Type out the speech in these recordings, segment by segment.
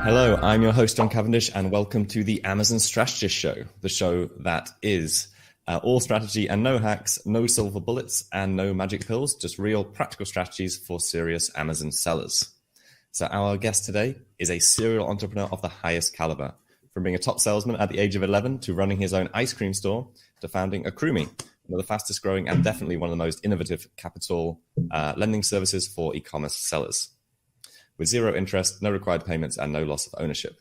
Hello, I'm your host, John Cavendish, and welcome to the Amazon Strategist Show, the show that is all strategy and no hacks, no silver bullets, and no magic pills, just real practical strategies for serious Amazon sellers. So our guest today is a serial entrepreneur of the highest caliber, from being a top salesman at the age of 11 to running his own ice cream store to founding AccrueMe, one of the fastest growing and definitely one of the most innovative capital lending services for e-commerce sellers. With zero interest, no required payments, and no loss of ownership.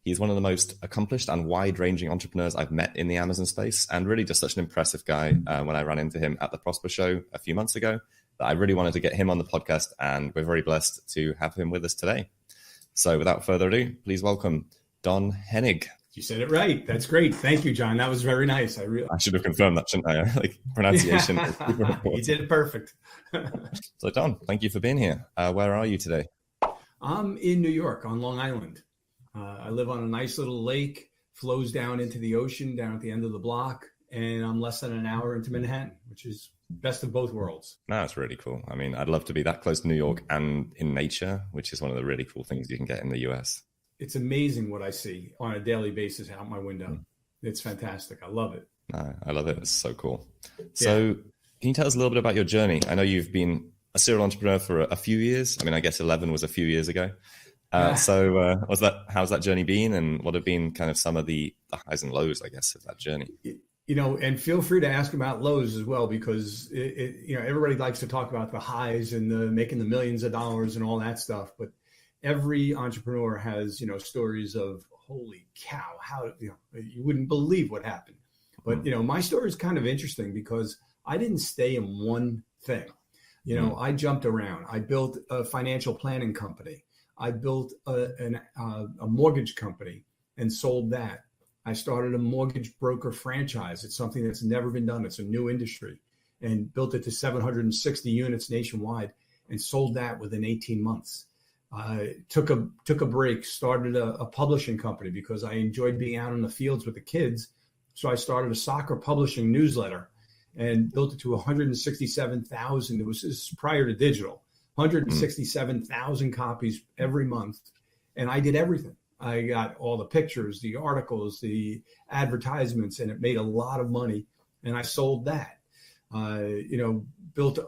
He's one of the most accomplished and wide-ranging entrepreneurs I've met in the Amazon space, and really just such an impressive guy when I ran into him at the Prosper Show a few months ago, that I really wanted to get him on the podcast, and we're very blessed to have him with us today. So without further ado, please welcome Don Henig. You said it right. That's great. Thank you, John. That was very nice. I should have confirmed that, shouldn't I? Like, pronunciation is super important. You did it perfect. So Don, thank you for being here. Where are you today? I'm in New York on Long Island. I live on a nice little lake, flows down into the ocean down at the end of the block, and I'm less than an hour into Manhattan, which is best of both worlds. That's really cool. I mean, I'd love to be that close to New York and in nature, which is one of the really cool things you can get in the US. It's amazing what I see on a daily basis out my window. It's fantastic. I love it. No, I love it. It's so cool. So can you tell us a little bit about your journey? I know you've been a serial entrepreneur for a few years. I mean, I guess 11 was a few years ago. How's that journey been, and what have been kind of some of the highs and lows, I guess, of that journey? You know, and feel free to ask about lows as well, because everybody likes to talk about the highs and the making the millions of dollars and all that stuff. But every entrepreneur has, stories of holy cow, how, you wouldn't believe what happened. But, my story is kind of interesting because I didn't stay in one thing. I jumped around. I built a financial planning company. I built a mortgage company and sold that. I started a mortgage broker franchise. It's something that's never been done. It's a new industry, and built it to 760 units nationwide and sold that within 18 months. Took a break, started a publishing company because I enjoyed being out in the fields with the kids. So I started a soccer publishing newsletter and built it to 167,000. This is prior to digital, 167,000 copies every month. And I did everything. I got all the pictures, the articles, the advertisements, and it made a lot of money. And I sold that. Built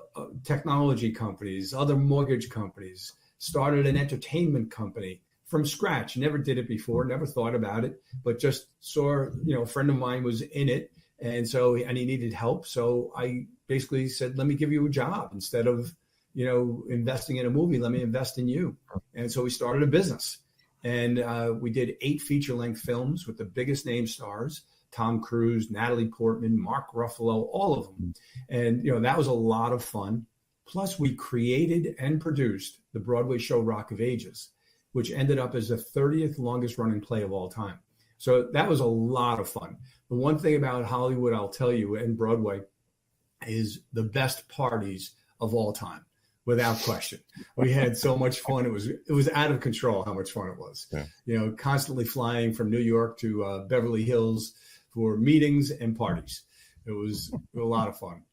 technology companies, other mortgage companies, started an entertainment company from scratch. Never did it before, never thought about it, but just saw, a friend of mine was in it. And he needed help. So I basically said, let me give you a job instead of, investing in a movie, let me invest in you. And so we started a business, and we did 8 feature-length films with the biggest name stars, Tom Cruise, Natalie Portman, Mark Ruffalo, all of them. And, that was a lot of fun. Plus we created and produced the Broadway show Rock of Ages, which ended up as the 30th longest running play of all time. So that was a lot of fun. The one thing about Hollywood, I'll tell you, and Broadway, is the best parties of all time, without question. We had so much fun. It was out of control how much fun it was. Yeah. Constantly flying from New York to Beverly Hills for meetings and parties. It was a lot of fun.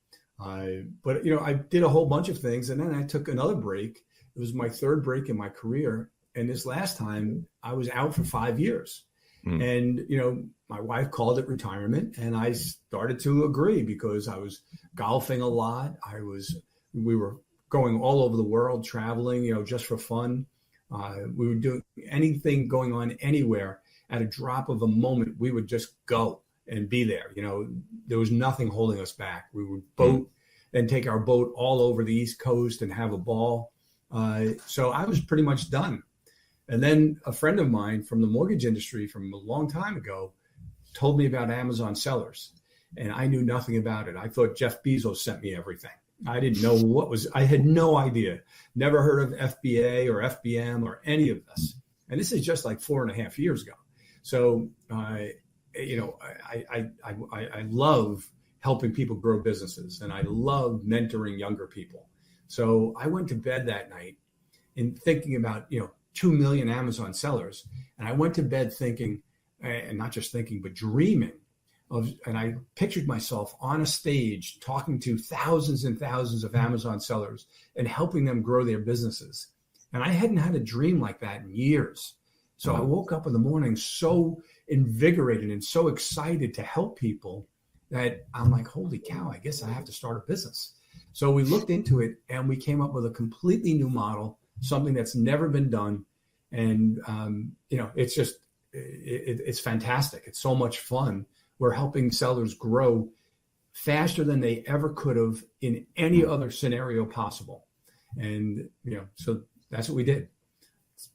But I did a whole bunch of things, and then I took another break. It was my third break in my career. And this last time I was out for 5 years. And, my wife called it retirement, and I started to agree because I was golfing a lot. We were going all over the world, traveling, just for fun. We were doing anything going on anywhere. At a drop of a moment, we would just go and be there. There was nothing holding us back. We would boat and take our boat all over the East Coast and have a ball. So I was pretty much done. And then a friend of mine from the mortgage industry from a long time ago told me about Amazon sellers, and I knew nothing about it. I thought Jeff Bezos sent me everything. I didn't know I had no idea, never heard of FBA or FBM or any of this. And this is just like 4.5 years ago. So, I love helping people grow businesses, and I love mentoring younger people. So I went to bed that night and thinking about, 2 million Amazon sellers. And I went to bed thinking, and not just thinking, but dreaming of, and I pictured myself on a stage talking to thousands and thousands of Amazon sellers and helping them grow their businesses. And I hadn't had a dream like that in years. So I woke up in the morning so invigorated and so excited to help people that I'm like, holy cow, I guess I have to start a business. So we looked into it and we came up with a completely new model, something that's never been done. And, it's just, it's fantastic. It's so much fun. We're helping sellers grow faster than they ever could have in any other scenario possible. And, so that's what we did.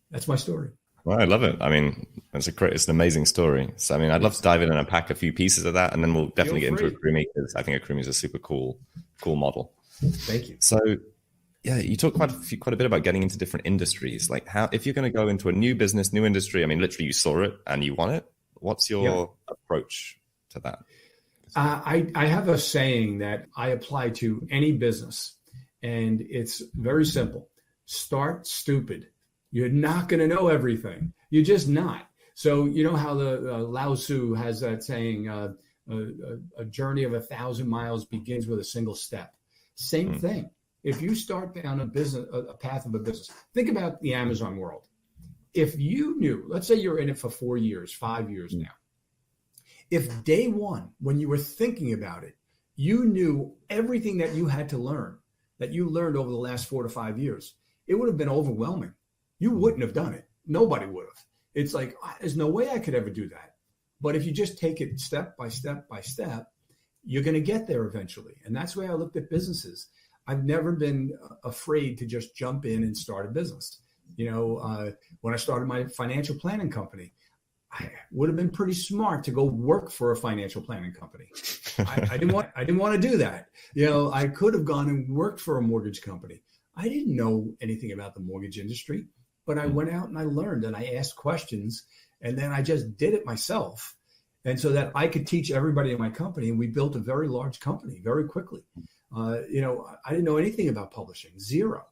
That's my story. Well, I love it. I mean, it's an amazing story. So, I mean, I'd love to dive in and unpack a few pieces of that, and then we'll definitely get into AccrueMe, because I think AccrueMe is a super cool model. Thank you. So, yeah, you talk quite a bit about getting into different industries. Like, how, if you're going to go into a new business, new industry, I mean, literally you saw it and you want it. What's your approach to that? I have a saying that I apply to any business, and it's very simple. Start stupid. You're not going to know everything. You're just not. So you know how the Lao Tzu has that saying, a journey of 1,000 miles begins with a single step. Same thing. If you start down a path of a business, think about the Amazon world. If you knew, let's say you're in it for 4 years, 5 years now. If day one, when you were thinking about it, you knew everything that you had to learn, that you learned over the last 4 to 5 years, it would have been overwhelming. You wouldn't have done it. Nobody would have. It's like, there's no way I could ever do that. But if you just take it step by step by step, you're going to get there eventually. And that's the way I looked at businesses. I've never been afraid to just jump in and start a business. When I started my financial planning company, I would have been pretty smart to go work for a financial planning company. I didn't want to do that. I could have gone and worked for a mortgage company. I didn't know anything about the mortgage industry, but I went out and I learned and I asked questions, and then I just did it myself. And so that I could teach everybody in my company, and we built a very large company very quickly. I didn't know anything about publishing, zero.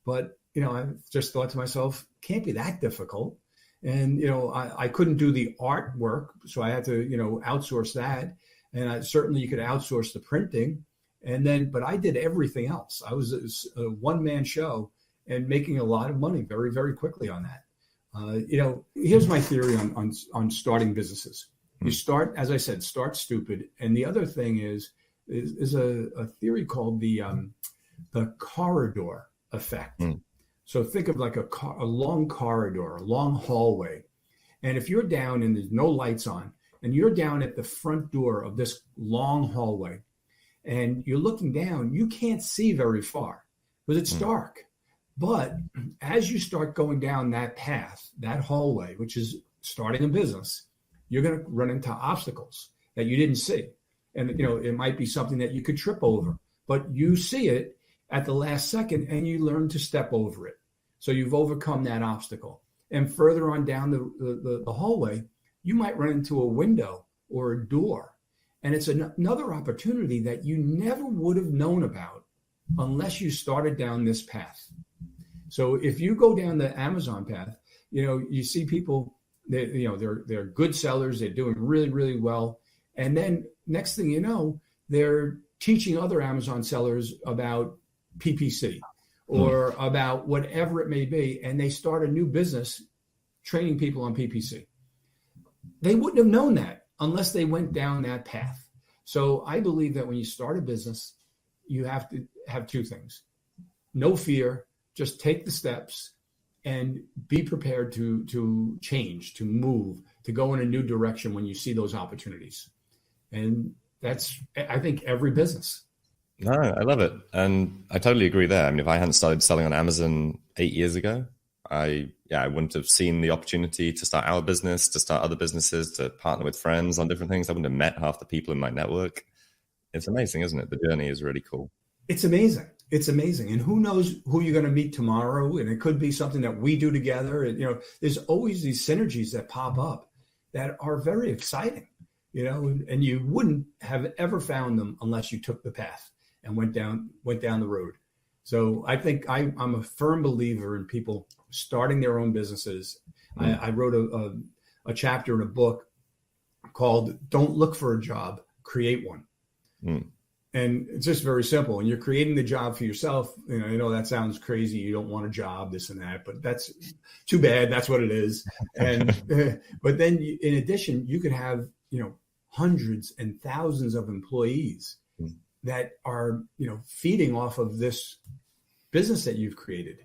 But, I just thought to myself, can't be that difficult. And, I couldn't do the artwork, so I had to, outsource that. And certainly you could outsource the printing. But I did everything else. I was a one-man show and making a lot of money very, very quickly on that. Here's my theory on starting businesses. You start, as I said, start stupid. And the other thing is a theory called the corridor effect. So think of like a long corridor, a long hallway. And if you're down and there's no lights on, and you're down at the front door of this long hallway, and you're looking down, you can't see very far because it's dark. But as you start going down that path, that hallway, which is starting a business, you're going to run into obstacles that you didn't see. And, it might be something that you could trip over, but you see it at the last second and you learn to step over it. So you've overcome that obstacle. And further on down the hallway, you might run into a window or a door. And it's another opportunity that you never would have known about unless you started down this path. So if you go down the Amazon path, you see people, they're good sellers. They're doing really, really well. And then next thing you know, they're teaching other Amazon sellers about PPC or about whatever it may be. And they start a new business training people on PPC. They wouldn't have known that unless they went down that path. So I believe that when you start a business, you have to have two things. No fear, just take the steps and be prepared to change, to move, to go in a new direction when you see those opportunities. And that's, I think, every business. No, I love it. And I totally agree there. I mean, if I hadn't started selling on Amazon 8 years ago, I wouldn't have seen the opportunity to start our business, to start other businesses, to partner with friends on different things. I wouldn't have met half the people in my network. It's amazing, isn't it? The journey is really cool. It's amazing. It's amazing. And who knows who you're going to meet tomorrow? And it could be something that we do together. And, there's always these synergies that pop up that are very exciting, and you wouldn't have ever found them unless you took the path and went down the road. So I think I'm a firm believer in people starting their own businesses. I wrote a chapter in a book called "Don't Look for a Job, Create One." And it's just very simple. And you're creating the job for yourself. I know that sounds crazy. You don't want a job, this and that, but that's too bad. That's what it is. And but then in addition, you could have hundreds and thousands of employees that are feeding off of this business that you've created.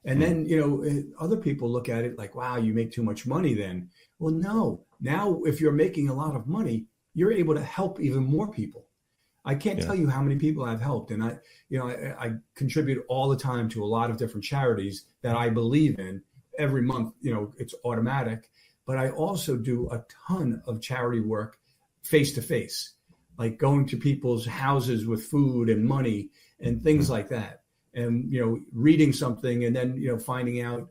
And then other people look at it like, wow, you make too much money then. Well, no. Now, if you're making a lot of money, you're able to help even more people. I can't tell you how many people I've helped. And I contribute all the time to a lot of different charities that I believe in. Every month, it's automatic. But I also do a ton of charity work face to face, like going to people's houses with food and money and things like that. And, reading something and then, finding out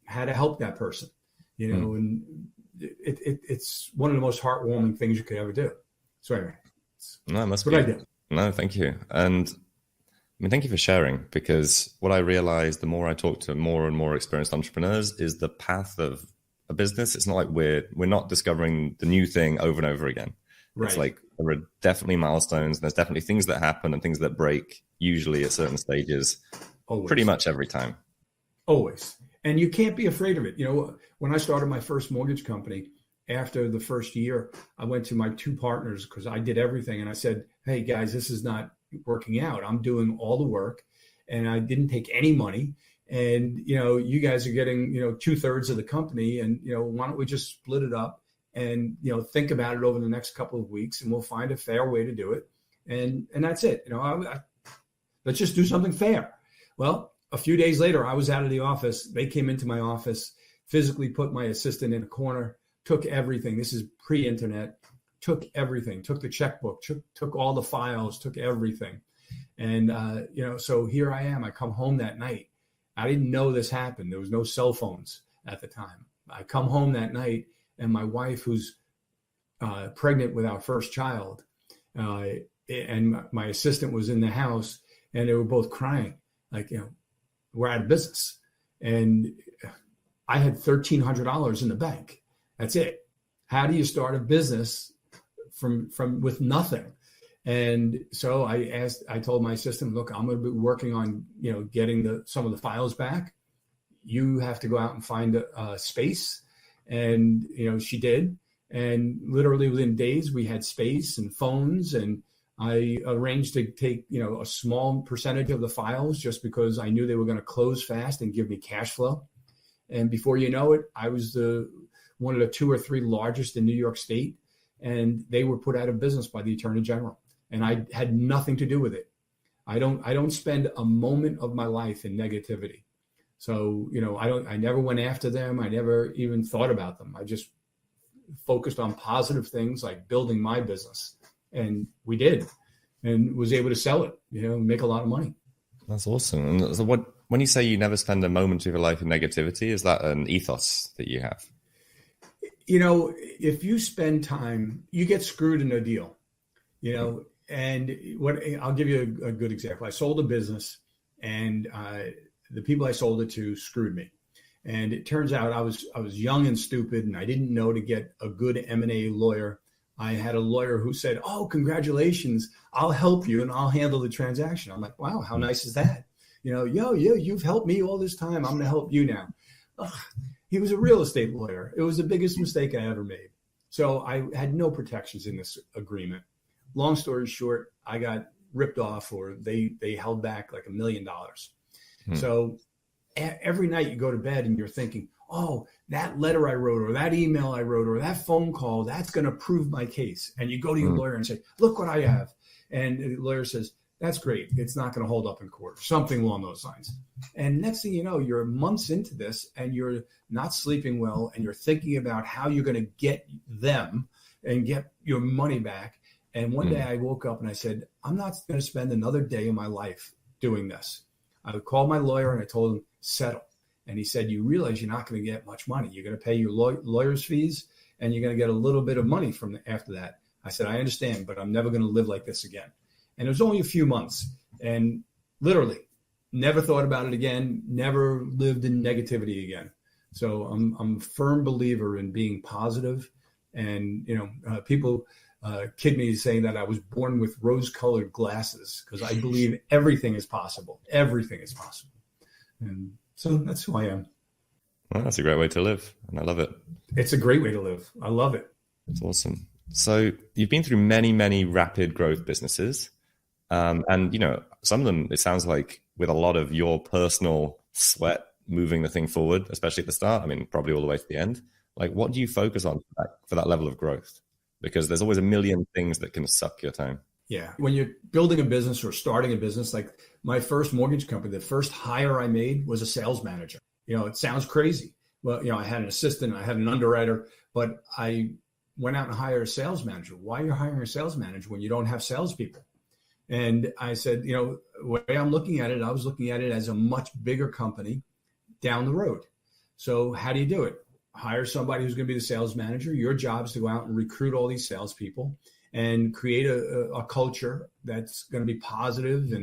how to help that person, and it's one of the most heartwarming things you could ever do. So anyway. No, it must be. What I do. No, thank you. And thank you for sharing, because what I realized the more I talk to more and more experienced entrepreneurs is the path of a business. It's not like we're not discovering the new thing over and over again. Right. It's like there are definitely milestones, and there's definitely things that happen and things that break, usually at certain stages. Always. Pretty much every time. Always. And you can't be afraid of it. When I started my first mortgage company, after the first year, I went to my two partners because I did everything. And I said, hey, guys, this is not working out. I'm doing all the work and I didn't take any money. And, you guys are getting, 2/3 of the company. And, why don't we just split it up and, think about it over the next couple of weeks, and we'll find a fair way to do it. And that's it. Let's just do something fair. Well, a few days later, I was out of the office. They came into my office, physically put my assistant in a corner, took everything. This is pre-internet, took everything, took the checkbook, took all the files, took everything. And, so here I am. I come home that night. I didn't know this happened. There was no cell phones at the time. I come home that night, and my wife, who's pregnant with our first child, and my assistant was in the house, and they were both crying, like, we're out of business. And I had $1,300 in the bank. That's it. How do you start a business from with nothing? And so I told my assistant, look, I'm going to be working on, getting some of the files back. You have to go out and find a space. And, she did. And literally within days, we had space and phones, and I arranged to take, a small percentage of the files just because I knew they were going to close fast and give me cash flow. And before you know it, I was one of the 2 or 3 largest in New York State, and they were put out of business by the Attorney General. And I had nothing to do with it. I don't spend a moment of my life in negativity. So, I never went after them. I never even thought about them. I just focused on positive things like building my business. And we did, and was able to sell it, make a lot of money. That's awesome. And so when you say you never spend a moment of your life in negativity, is that an ethos that you have? If you spend time, you get screwed in a deal, and I'll give you a good example. I sold a business, and the people I sold it to screwed me. And it turns out I was young and stupid, and I didn't know to get a good M&A lawyer. I had a lawyer who said, oh, congratulations, I'll help you and I'll handle the transaction. I'm like, wow, how nice is that? You've helped me all this time. I'm going to help you now. Ugh. He was a real estate lawyer. It was the biggest mistake I ever made. So I had no protections in this agreement. Long story short, I got ripped off, or they held back like $1 million. So every night you go to bed and you're thinking, oh, that letter I wrote, or that email I wrote, or that phone call, that's going to prove my case. And you go to your lawyer and say, look what I have. And the lawyer says, that's great. It's not going to hold up in court, something along those lines. And next thing you know, you're months into this and you're not sleeping well, and you're thinking about how you're going to get them and get your money back. And one day I woke up and I said, I'm not going to spend another day of my life doing this. I called my lawyer and I told him, settle. And he said, you realize you're not going to get much money. You're going to pay your lawyer's fees, and you're going to get a little bit of money from after that. I said, I understand, but I'm never going to live like this again. And it was only a few months, and literally never thought about it again, never lived in negativity again. So I'm a firm believer in being positive. And, people kid me saying that I was born with rose-colored glasses because I believe everything is possible. Everything is possible. And so that's who I am. Well, that's a great way to live, and I love it. It's a great way to live. I love it. It's awesome. So you've been through many, many rapid growth businesses. And, some of them, it sounds like with a lot of your personal sweat moving the thing forward, especially at the start, I mean, probably all the way to the end. Like, what do you focus on for that level of growth? Because there's always a million things that can suck your time. Yeah. When you're building a business or starting a business, like my first mortgage company, the first hire I made was a sales manager. It sounds crazy. Well, I had an assistant, I had an underwriter, but I went out and hired a sales manager. Why are you hiring a sales manager when you don't have salespeople? And I said, the way I'm looking at it, I was looking at it as a much bigger company down the road. So how do you do it? Hire somebody who's going to be the sales manager. Your job is to go out and recruit all these salespeople and create a culture that's going to be positive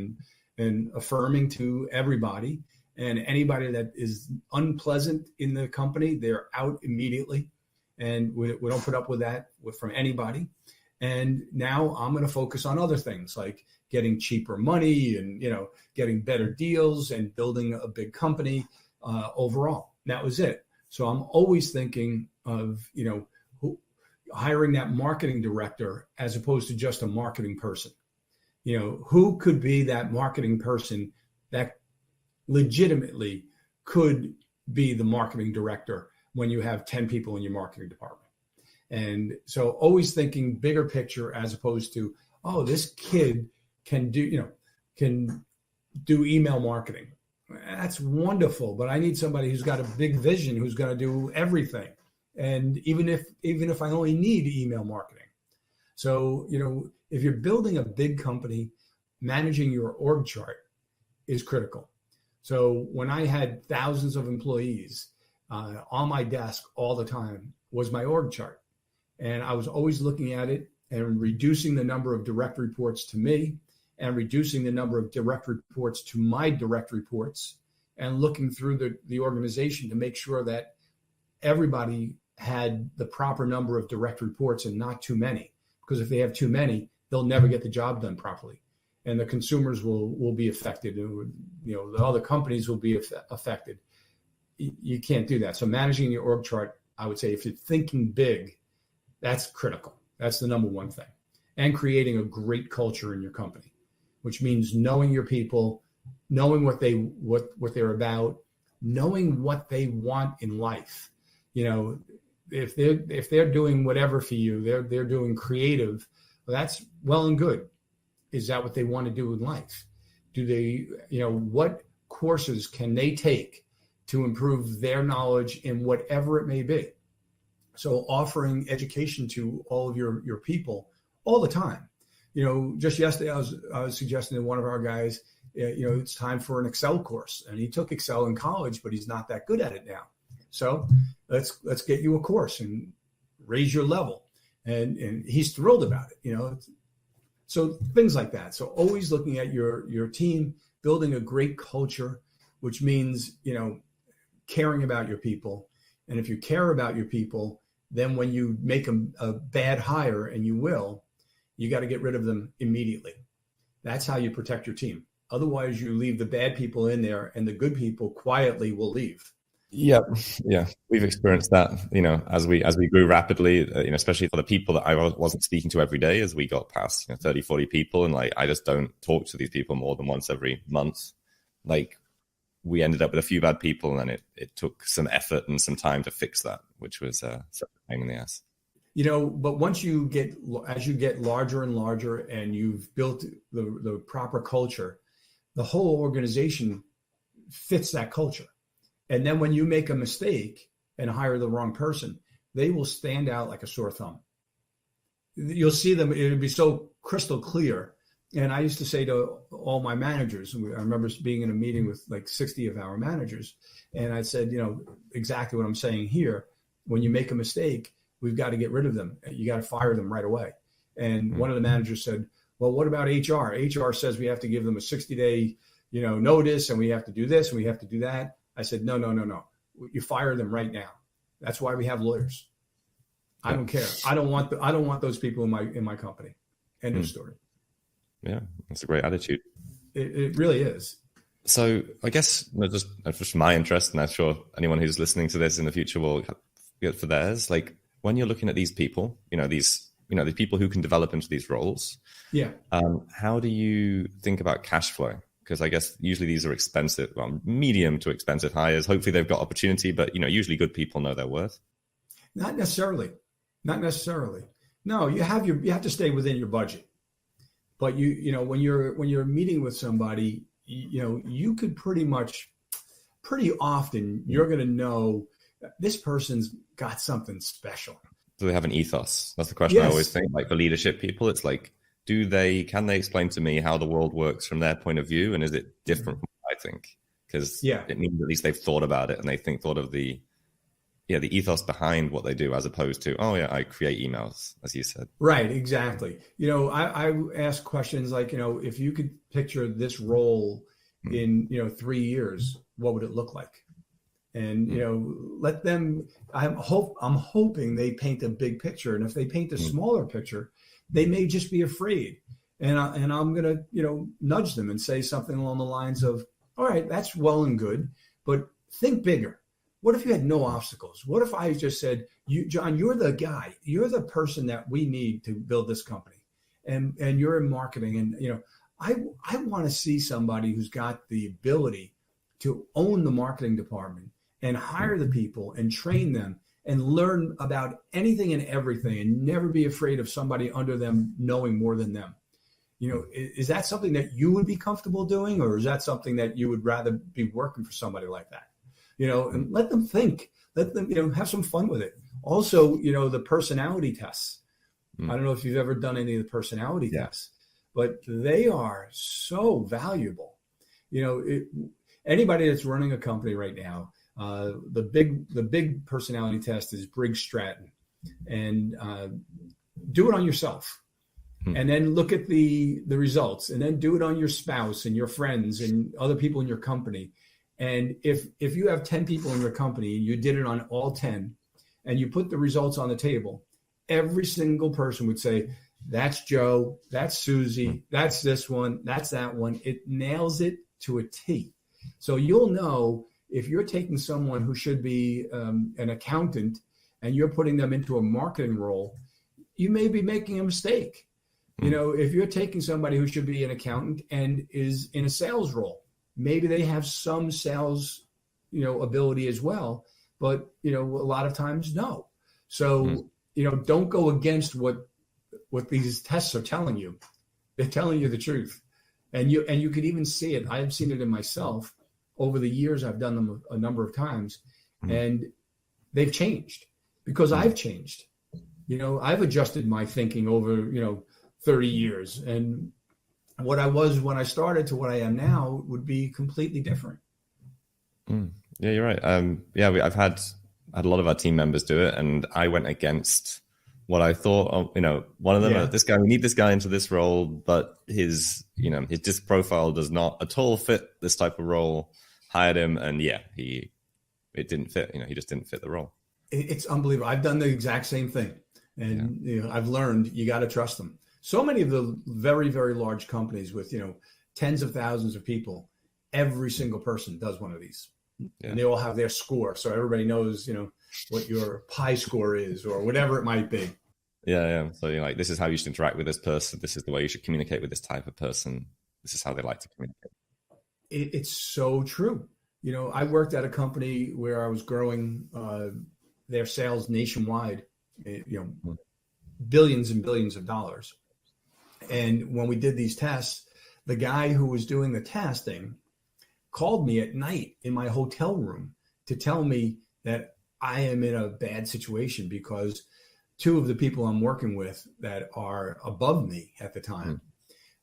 and affirming to everybody. And anybody that is unpleasant in the company, they're out immediately. And we don't put up with that from anybody. And now I'm going to focus on other things like getting cheaper money and, getting better deals and building a big company overall. That was it. So I'm always thinking of, hiring that marketing director as opposed to just a marketing person. Who could be that marketing person that legitimately could be the marketing director when you have 10 people in your marketing department. And so always thinking bigger picture as opposed to, oh, this kid can do email marketing. That's wonderful, but I need somebody who's got a big vision, who's going to do everything. And even if I only need email marketing. So, if you're building a big company, managing your org chart is critical. So when I had thousands of employees on my desk all the time was my org chart. And I was always looking at it and reducing the number of direct reports to me and reducing the number of direct reports to my direct reports and looking through the organization to make sure that everybody had the proper number of direct reports and not too many. Because if they have too many, they'll never get the job done properly. And the consumers will be affected. The other companies will be affected. You can't do that. So managing your org chart, I would say if you're thinking big, that's critical. That's the number one thing. And creating a great culture in your company, which means knowing your people, knowing what they're about, knowing what they want in life. If they're doing whatever for you, they're doing creative, well, that's well and good. Is that what they want to do in life? Do they, what courses can they take to improve their knowledge in whatever it may be? So offering education to all of your people all the time. Just yesterday I was suggesting to one of our guys, it's time for an Excel course, and he took Excel in college, but he's not that good at it now. So let's get you a course and raise your level. And he's thrilled about it, So things like that. So always looking at your team, building a great culture, which means, caring about your people. And if you care about your people, then when you make a bad hire, and you will, you got to get rid of them immediately. That's how you protect your team. Otherwise, you leave the bad people in there and the good people quietly will leave. Yeah. We've experienced that, as we grew rapidly, especially for the people that I wasn't speaking to every day as we got past 30, 40 people. And I just don't talk to these people more than once every month. We ended up with a few bad people, and it took some effort and some time to fix that, which was such a pain in the ass. But as you get larger and larger and you've built the proper culture, the whole organization fits that culture. And then when you make a mistake and hire the wrong person, they will stand out like a sore thumb. You'll see them. It'll be so crystal clear. And I used to say to all my managers, I remember being in a meeting with like 60 of our managers. And I said, exactly what I'm saying here. When you make a mistake, we've got to get rid of them. You got to fire them right away. And one of the managers said, well, what about HR? HR says we have to give them a 60-day, notice, and we have to do this and we have to do that. I said, no. You fire them right now. That's why we have lawyers. I don't care. I don't want those people in my company. End of story. Yeah, that's a great attitude. It really is. So I guess just my interest, and I'm sure anyone who's listening to this in the future will get for theirs. Like when you're looking at these people, the people who can develop into these roles. Yeah. How do you think about cash flow? Because I guess usually these are expensive, medium to expensive hires. Hopefully they've got opportunity, but usually good people know their worth. Not necessarily. No, you have to stay within your budget. But when you're meeting with somebody, you could pretty often you're going to know this person's got something special. Do they have an ethos? That's the question. Yes. I always think, like for leadership people, it's like, can they explain to me how the world works from their point of view? And is it different from what I think? Because it means at least they've thought about it and they thought of the ethos behind what they do, as opposed to, I create emails, as you said. Right, exactly. I ask questions like, if you could picture this role in, 3 years, what would it look like? And, let them, I'm hoping they paint a big picture. And if they paint a smaller picture, they may just be afraid. And I'm going to, nudge them and say something along the lines of, all right, that's well and good, but think bigger. What if you had no obstacles? What if I just said, John, you're the guy, you're the person that we need to build this company, and you're in marketing. And, I want to see somebody who's got the ability to own the marketing department and hire the people and train them and learn about anything and everything and never be afraid of somebody under them knowing more than them. Is that something that you would be comfortable doing, or is that something that you would rather be working for somebody like that? And let them think, let them, have some fun with it. Also, the personality tests. I don't know if you've ever done any of the personality tests, but they are so valuable. Anybody that's running a company right now, the big personality test is Briggs-Stratton, and do it on yourself, and then look at the results, and then do it on your spouse and your friends and other people in your company. And if you have 10 people in your company and you did it on all 10, and you put the results on the table, every single person would say, that's Joe, that's Susie, that's this one, that's that one. It nails it to a T. So you'll know if you're taking someone who should be an accountant and you're putting them into a marketing role, you may be making a mistake. If you're taking somebody who should be an accountant and is in a sales role, maybe they have some sales, ability as well, but, a lot of times, no. So, don't go against what these tests are telling you. They're telling you the truth. And you could even see it. I've seen it in myself over the years. I've done them a number of times, and they've changed because I've changed. I've adjusted my thinking over, 30 years, and what I was when I started to what I am now would be completely different. Yeah, you're right. I've had a lot of our team members do it, and I went against what I thought. One of them, this guy, we need this guy into this role, but his disc profile does not at all fit this type of role. Hired him, and it didn't fit. He just didn't fit the role. It's unbelievable. I've done the exact same thing, and I've learned you got to trust them. So many of the very, very large companies with, tens of thousands of people, every single person does one of these. And they all have their score. So everybody knows, what your pi score is or whatever it might be. Yeah. So you're like, this is how you should interact with this person. This is the way you should communicate with this type of person. This is how they like to communicate. It's so true. I worked at a company where I was growing their sales nationwide, billions and billions of dollars. And when we did these tests, the guy who was doing the testing called me at night in my hotel room to tell me that I am in a bad situation because two of the people I'm working with that are above me at the time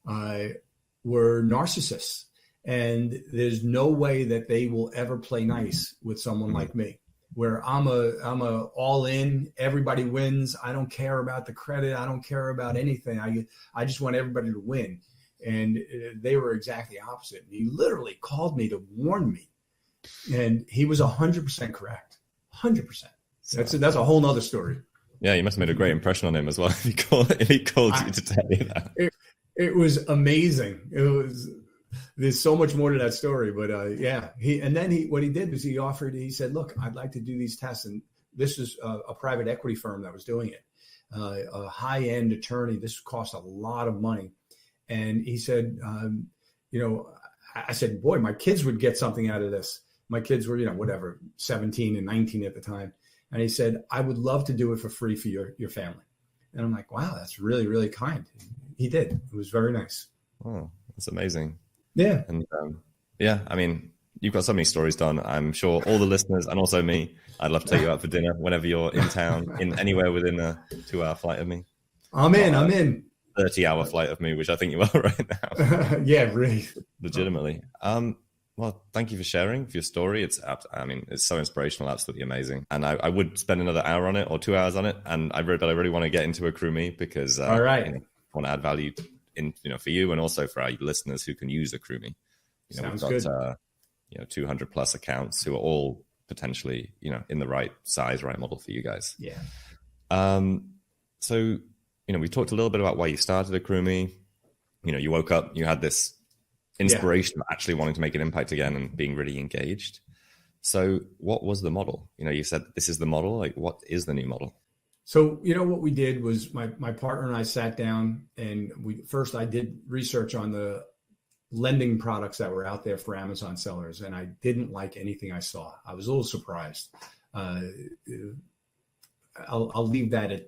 were narcissists. And there's no way that they will ever play nice with someone like me, where I'm a all in, everybody wins. I don't care about the credit. I don't care about anything. I just want everybody to win. And they were exactly opposite. He literally called me to warn me, and he was 100% correct. 100%. That's a whole nother story. Yeah, you must have made a great impression on him as well if he called you to tell you that. It was amazing. There's so much more to that story, but yeah, what he did was he said, look, I'd like to do these tests. And this is a private equity firm that was doing it, a high-end attorney. This cost a lot of money. And he said, I said, boy, my kids would get something out of this. My kids were, 17 and 19 at the time. And he said, I would love to do it for free for your family. And I'm like, wow, that's really, really kind. He did. It was very nice. Oh, that's amazing. Yeah. And yeah, I mean, you've got so many stories, Don. I'm sure all the listeners and also me, I'd love to take you out for dinner whenever you're in town, in anywhere within a 2-hour flight of me. I'm in. 30-hour flight of me, which I think you are right now. Yeah, really. Legitimately. Well, thank you for sharing your story. It's so inspirational, absolutely amazing. And I would spend another hour on it or 2 hours on it. And I really want to get into AccrueMe because all right. I want to add value for you and also for our listeners who can use AccrueMe. Sounds we've got good. 200 plus accounts who are all potentially, in the right size, right model for you guys. Yeah. So, we talked a little bit about why you started AccrueMe. You woke up, you had this inspiration of actually wanting to make an impact again and being really engaged. So what was the model? You said this is the model. Like, what is the new model? So, what we did was my partner and I sat down and I did research on the lending products that were out there for Amazon sellers. And I didn't like anything I saw. I was a little surprised. I'll leave that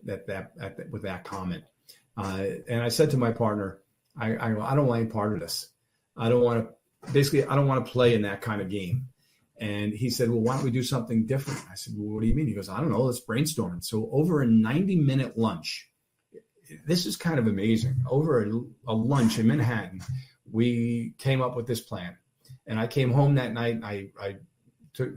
with that comment. And I said to my partner, I don't want any part of this. I don't want to play in that kind of game. And he said, well, why don't we do something different? I said, well, what do you mean? He goes, I don't know. Let's brainstorm. So over a 90-minute lunch, this is kind of amazing. Over a lunch in Manhattan, we came up with this plan. And I came home that night. I took,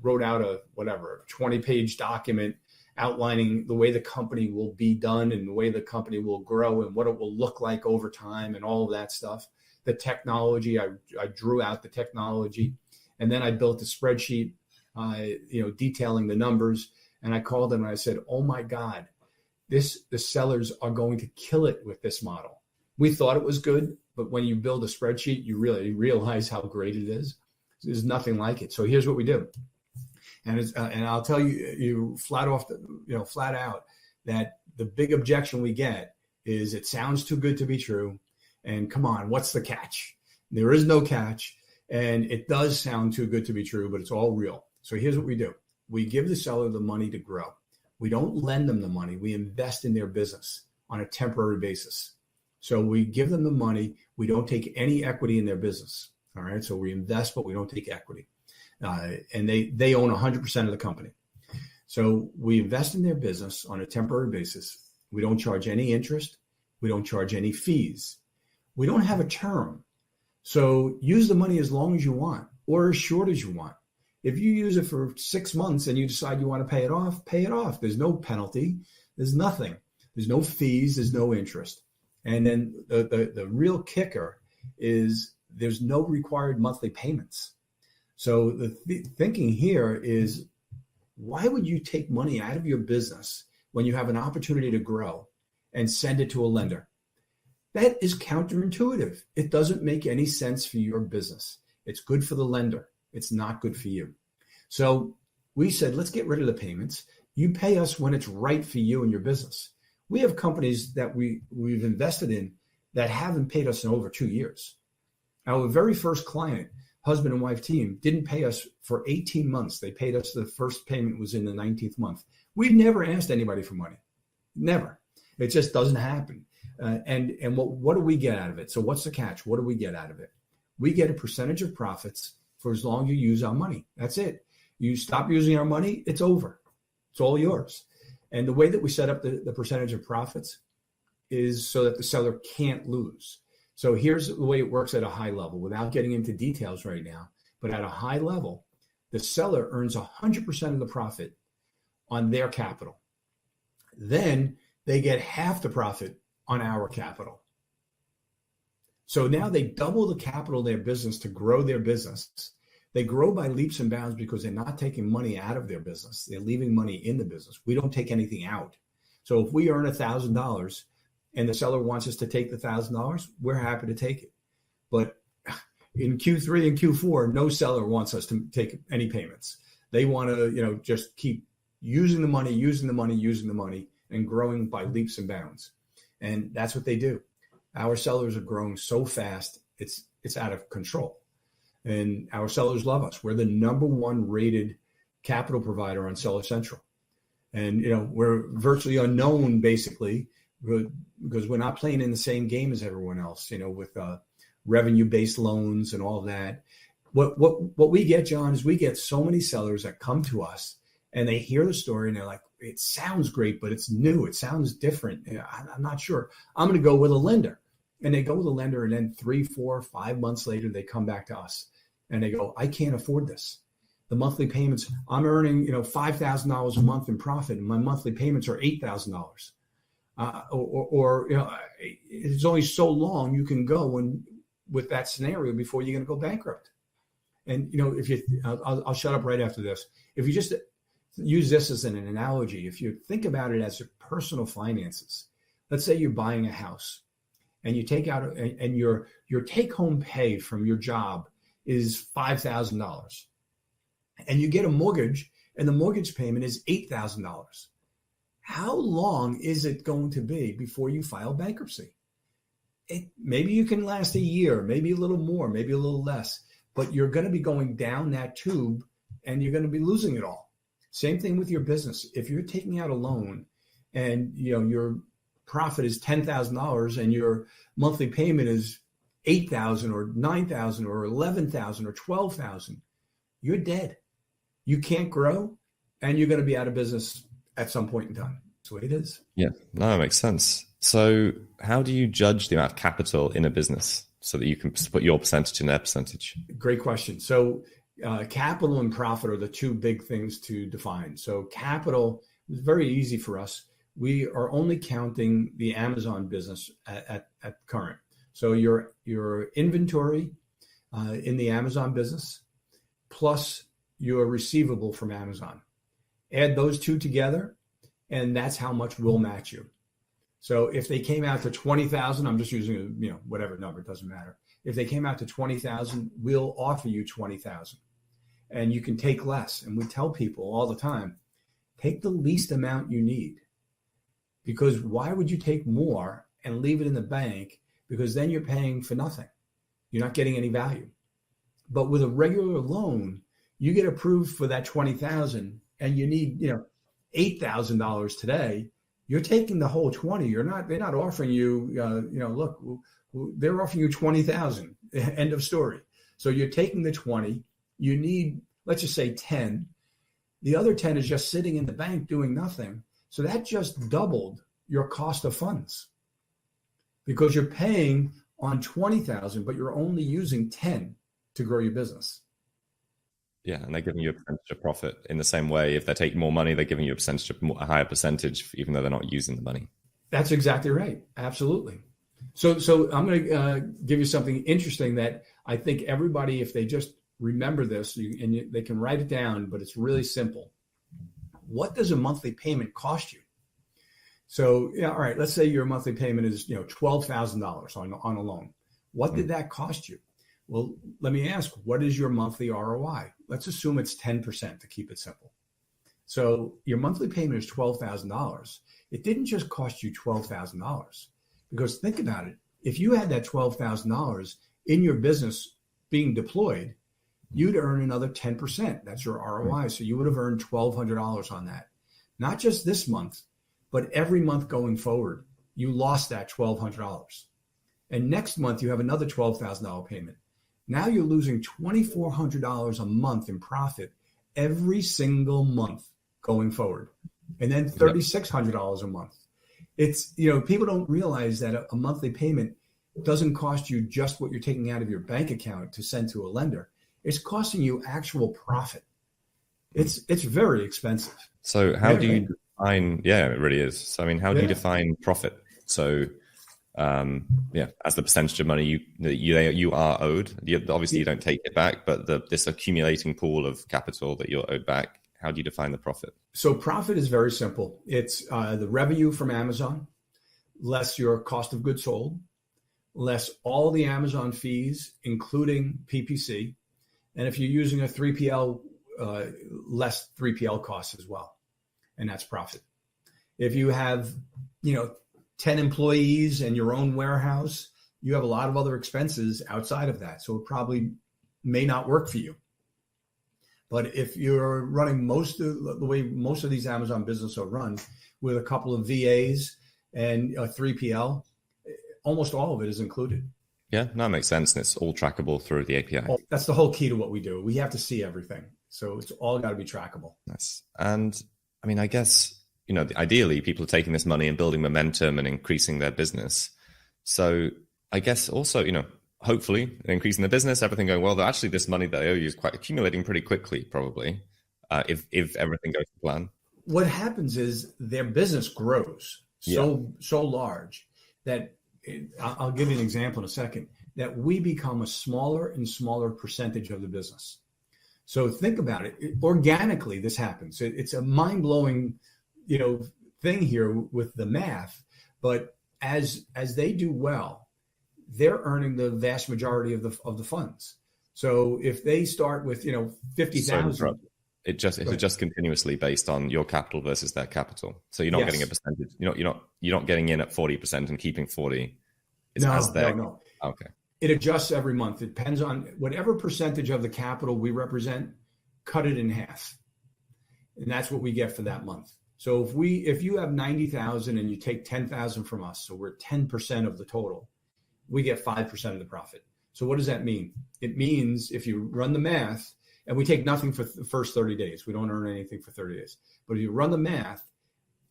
wrote out a 20-page document outlining the way the company will be done and the way the company will grow and what it will look like over time and all of that stuff. The technology, I drew out the technology, and then I built a spreadsheet, detailing the numbers. And I called them and I said, oh my God, the sellers are going to kill it with this model. We thought it was good, but when you build a spreadsheet, you really realize how great it is. There's nothing like it. So here's what we do. And I'll tell you flat out that the big objection we get is it sounds too good to be true. And come on, what's the catch? There is no catch. And it does sound too good to be true, but it's all real. So here's what we do. We give the seller the money to grow. We don't lend them the money. We invest in their business on a temporary basis. So we give them the money. We don't take any equity in their business. All right. So we invest, but we don't take equity. And they own 100% of the company. So we invest in their business on a temporary basis. We don't charge any interest. We don't charge any fees. We don't have a term. So use the money as long as you want or as short as you want. If you use it for 6 months and you decide you want to pay it off, pay it off. There's no penalty. There's nothing. There's no fees. There's no interest. And then the real kicker is there's no required monthly payments. So the thinking here is, why would you take money out of your business when you have an opportunity to grow and send it to a lender? That is counterintuitive. It doesn't make any sense for your business. It's good for the lender. It's not good for you. So we said, let's get rid of the payments. You pay us when it's right for you and your business. We have companies that we've invested in that haven't paid us in over 2 years. Our very first client, husband and wife team, didn't pay us for 18 months. They paid us, the first payment was in the 19th month. We've never asked anybody for money. Never. It just doesn't happen. And what do we get out of it? So what's the catch? What do we get out of it? We get a percentage of profits for as long as you use our money. That's it. You stop using our money, it's over. It's all yours. And the way that we set up the percentage of profits is so that the seller can't lose. So here's the way it works at a high level, without getting into details right now. But at a high level, the seller earns 100% of the profit on their capital. Then they get half the profit on our capital. So now they double the capital of their business to grow their business. They grow by leaps and bounds because they're not taking money out of their business. They're leaving money in the business. We don't take anything out. So if we earn $1,000 and the seller wants us to take the $1,000, we're happy to take it. But in Q3 and Q4, no seller wants us to take any payments. They want to, just keep using the money, and growing by leaps and bounds. And that's what they do. Our sellers are growing so fast, it's out of control. And our sellers love us. We're the number one rated capital provider on Seller Central. And, we're virtually unknown, basically, because we're not playing in the same game as everyone else, with revenue-based loans and all of that. What we get, John, is we get so many sellers that come to us and they hear the story and they're like, it sounds great, but it's new. It sounds different. I'm not sure. I'm going to go with a lender. And they go with a lender, and then 3, 4, 5 months later, they come back to us and they go, I can't afford this. The monthly payments, I'm earning, $5,000 a month in profit, and my monthly payments are $8,000. It's only so long you can go with that scenario before you're going to go bankrupt. And, I'll shut up right after this. If you just use this as an analogy, if you think about it as your personal finances, let's say you're buying a house and you take out, and your take home pay from your job is $5,000, and you get a mortgage and the mortgage payment is $8,000. How long is it going to be before you file bankruptcy? Maybe you can last a year, maybe a little more, maybe a little less, but you're going to be going down that tube and you're going to be losing it all. Same thing with your business. If you're taking out a loan and your profit is $10,000 and your monthly payment is $8,000 or $9,000 or $11,000 or $12,000, you're dead. You can't grow, and you're going to be out of business at some point in time. That's what it is. Yeah, no, it makes sense. So how do you judge the amount of capital in a business so that you can put your percentage in their percentage? Great question. So capital and profit are the two big things to define. So capital is very easy for us. We are only counting the Amazon business at current. So your inventory in the Amazon business plus your receivable from Amazon. Add those two together, and that's how much we'll match you. So if they came out to 20,000, I'm just using whatever number, it doesn't matter. If they came out to 20,000, we'll offer you 20,000, and you can take less. And we tell people all the time, take the least amount you need, because why would you take more and leave it in the bank? Because then you're paying for nothing. You're not getting any value. But with a regular loan, you get approved for that 20,000 and you need, $8,000 today. You're taking the whole 20. They're not offering you, look, they're offering you 20,000. End of story. So you're taking the 20. You need, let's just say 10. The other 10 is just sitting in the bank doing nothing. So that just doubled your cost of funds, because you're paying on 20,000, but you're only using 10 to grow your business. Yeah, and they're giving you a percentage of profit in the same way. If they're taking more money, they're giving you a higher percentage, even though they're not using the money. That's exactly right. Absolutely. So I'm going to give you something interesting that I think everybody, if they just remember this, they can write it down, but it's really simple. What does a monthly payment cost you? So, all right, let's say your monthly payment is, $12,000 on a loan. What did that cost you? Well, let me ask, what is your monthly ROI? Let's assume it's 10% to keep it simple. So your monthly payment is $12,000. It didn't just cost you $12,000, because think about it. If you had that $12,000 in your business being deployed, you'd earn another 10%. That's your ROI. So you would have earned $1,200 on that. Not just this month, but every month going forward, you lost that $1,200. And next month, you have another $12,000 payment. Now you're losing $2,400 a month in profit every single month going forward. And then $3,600 a month. It's, people don't realize that a monthly payment doesn't cost you just what you're taking out of your bank account to send to a lender. It's costing you actual profit. It's very expensive. So how do you define, it really is. So, how do you define profit? So, as the percentage of money you are owed. Obviously, you don't take it back, but this accumulating pool of capital that you're owed back, how do you define the profit? So profit is very simple. It's the revenue from Amazon, less your cost of goods sold, less all the Amazon fees, including PPC. And if you're using a 3PL, less 3PL costs as well. And that's profit. If you have, 10 employees and your own warehouse, you have a lot of other expenses outside of that. So it probably may not work for you. But if you're running the way most of these Amazon businesses are run, with a couple of VAs and a 3PL, almost all of it is included. Yeah, that makes sense. And it's all trackable through the API. That's the whole key to what we do. We have to see everything. So it's all got to be trackable. Nice. And I mean, I guess, ideally people are taking this money and building momentum and increasing their business. So I guess also, hopefully increasing the business, everything going well, though actually this money that I owe you is quite accumulating pretty quickly, probably, if everything goes to plan. What happens is their business grows so large that I'll give you an example in a second, that we become a smaller and smaller percentage of the business. So think about it. Organically, this happens. It's a mind-blowing, thing here with the math. But as they do well, they're earning the vast majority of the funds. So if they start with 50,000, it's just continuously based on your capital versus their capital. So you're not getting a percentage. You're not getting in at 40% and keeping 40. No. Okay. It adjusts every month. It depends on whatever percentage of the capital we represent. Cut it in half, and that's what we get for that month. So if you have 90,000 and you take 10,000 from us, so we're 10% of the total, we get 5% of the profit. So what does that mean? It means if you run the math, and we take nothing for the first 30 days, we don't earn anything for 30 days. But if you run the math,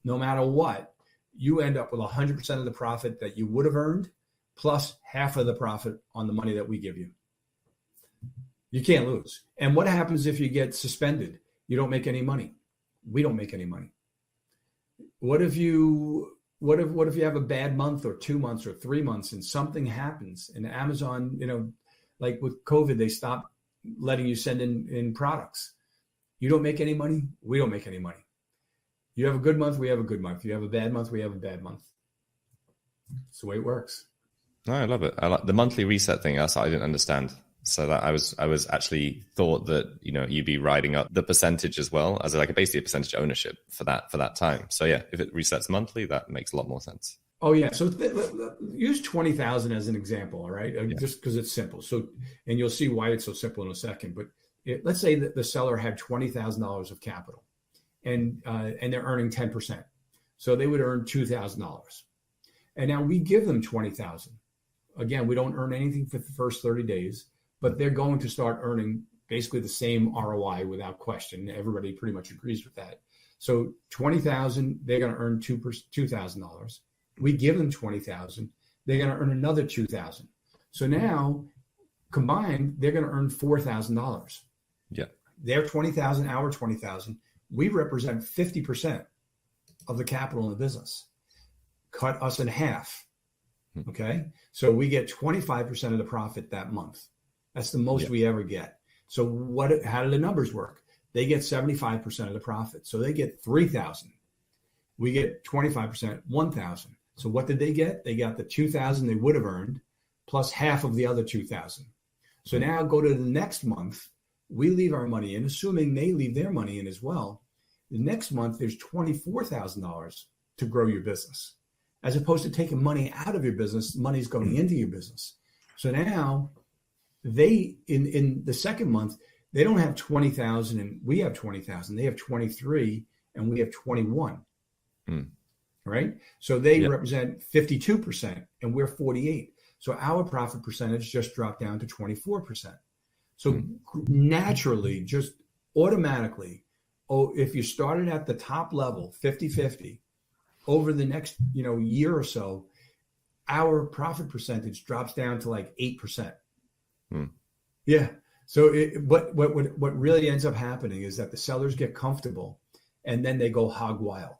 no matter what, you end up with 100% of the profit that you would have earned, plus half of the profit on the money that we give you. You can't lose. And what happens if you get suspended? You don't make any money. We don't make any money. What if you have a bad month or 2 months or 3 months and something happens and Amazon, like with COVID, they stopped letting you send in products. You don't make any money. We don't make any money. You have a good month. We have a good month. You have a bad month. We have a bad month. It's the way it works. No, I love it. I like the monthly reset thing. I didn't understand. So that I was actually thought that, you'd be riding up the percentage as well as basically a percentage ownership for that time. So yeah, if it resets monthly, that makes a lot more sense. Oh yeah. So use 20,000 as an example. All right. Just because it's simple. So, and you'll see why it's so simple in a second, but let's say that the seller had $20,000 of capital and they're earning 10%. So they would earn $2,000. And now we give them 20,000. Again, we don't earn anything for the first 30 days. But they're going to start earning basically the same ROI without question. Everybody pretty much agrees with that. So 20,000, they're going to earn $2,000. We give them 20,000, they're going to earn another 2,000. So now combined, they're going to earn $4,000. Yeah, their 20,000, our 20,000. We represent 50% of the capital in the business. Cut us in half. Okay, so we get 25% of the profit that month. That's the most we ever get. So how do the numbers work? They get 75% of the profit. So they get 3,000. We get 25%, 1,000. So what did they get? They got the 2,000 they would have earned plus half of the other 2,000. So now go to the next month. We leave our money in, assuming they leave their money in as well. The next month, there's $24,000 to grow your business. As opposed to taking money out of your business, money's going into your business. So now they, in the second month, they don't have 20,000 and we have 20,000. They have 23 and we have 21. Right? So they represent 52% and we're 48. So our profit percentage just dropped down to 24%. So naturally, just automatically, if you started at the top level, 50-50, over the next year or so, our profit percentage drops down to like 8%. Yeah. So what really ends up happening is that the sellers get comfortable and then they go hog wild.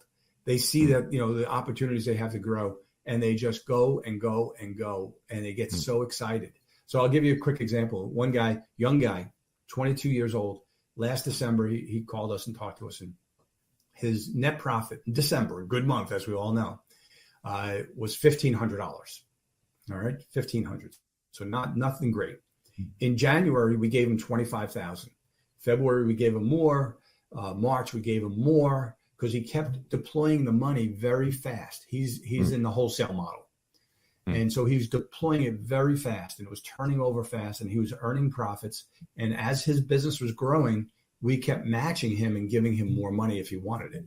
They see that, the opportunities they have to grow and they just go and go and go and they get so excited. So I'll give you a quick example. One guy, young guy, 22 years old, last December, he called us and talked to us, and his net profit in December, a good month, as we all know, was $1,500. All right, $1,500. So nothing great. In January, we gave him $25,000. February, we gave him more. March, we gave him more because he kept deploying the money very fast. He's in the wholesale model. And so he was deploying it very fast, and it was turning over fast, and he was earning profits. And as his business was growing, we kept matching him and giving him more money if he wanted it.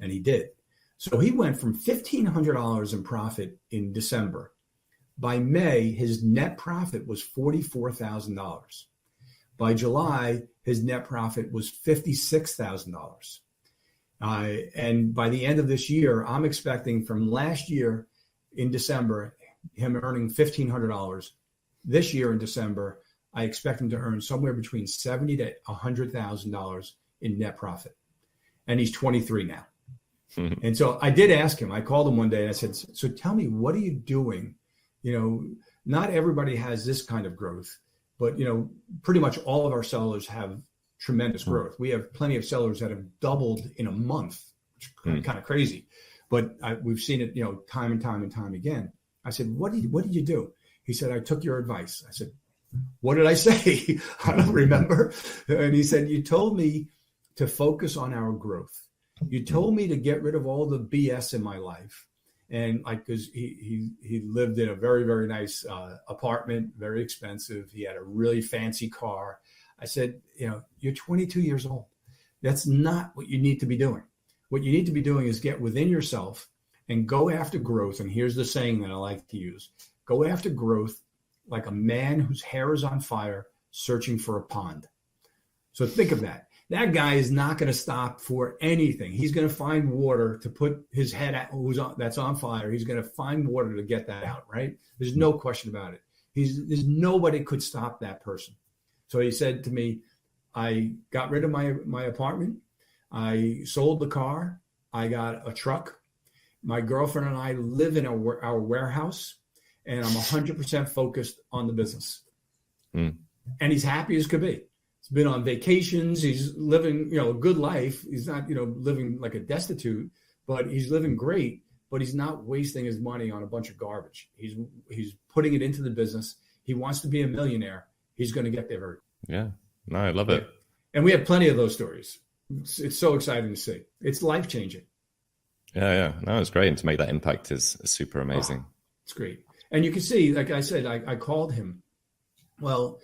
And he did. So he went from $1,500 in profit in December. By May, his net profit was $44,000. By July, his net profit was $56,000. And by the end of this year, I'm expecting from last year in December, him earning $1,500. This year in December, I expect him to earn somewhere between $70,000 to $100,000 in net profit. And he's 23 now. And so I did ask him, I called him one day and I said, so tell me, what are you doing? You know, not everybody has this kind of growth, but, you know, pretty much all of our sellers have tremendous growth. We have plenty of sellers that have doubled in a month, which is kind of crazy, but we've seen it, you know, time and time again. I said, what did you do? He said, I took your advice. I said, what did I say? I don't remember. And he said, you told me to focus on our growth. You told me to get rid of all the BS in my life. And like, cause he lived in a very, very nice apartment, very expensive. He had a really fancy car. I said, you know, you're 22 years old. That's not what you need to be doing. What you need to be doing is get within yourself and go after growth. And here's the saying that I like to use. Go after growth like a man whose hair is on fire searching for a pond. So think of that. That guy is not going to stop for anything. He's going to find water to put his head at, that's on fire. He's going to find water to get that out, right? There's no question about it. There's nobody could stop that person. So he said to me, I got rid of my apartment. I sold the car. I got a truck. My girlfriend and I live in our warehouse, and I'm 100% focused on the business. And he's happy as could be. He's been on vacations. He's living, you know, a good life. He's not, you know, living like a destitute, but he's living great, but he's not wasting his money on a bunch of garbage. He's putting it into the business. He wants to be a millionaire. He's going to get there. Yeah. No, I love it. And we have plenty of those stories. It's so exciting to see. It's life-changing. Yeah. No, it's great. And to make that impact is super amazing. It's great. And you can see, like I said, I called him. Well,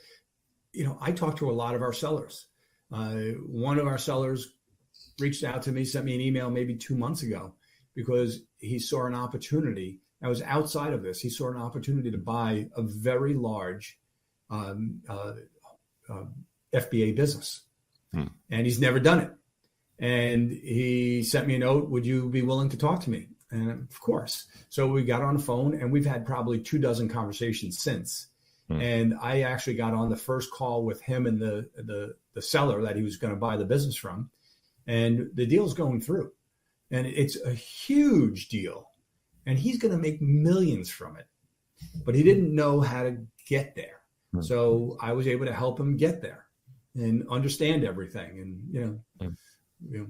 you know, I talked to a lot of our sellers. One of our sellers reached out to me, sent me an email maybe 2 months ago because he saw an opportunity. I was outside of this. He saw an opportunity to buy a very large FBA business. And he's never done it. And he sent me a note, would you be willing to talk to me? And of course. So we got on the phone, and we've had probably 24 conversations since. And I actually got on the first call with him and the seller that he was going to buy the business from. And the deal's going through. And it's a huge deal. And he's going to make millions from it. But he didn't know how to get there. So I was able to help him get there and understand everything. And, you know.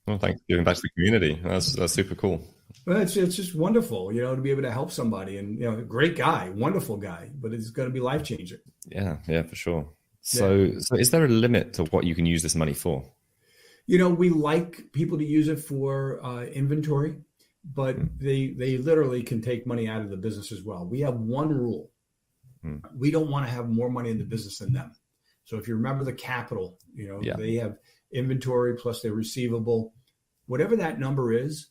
Well, thanks for giving back to the community. That's super cool. Well, it's just wonderful, you know, to be able to help somebody. And, you know, great guy, wonderful guy, but it's going to be life-changing. Yeah, for sure. So is there a limit to what you can use this money for? You know, we like people to use it for inventory, but they literally can take money out of the business as well. We have one rule. We don't want to have more money in the business than them. So if you remember the capital, you know, they have inventory plus their receivable, whatever that number is.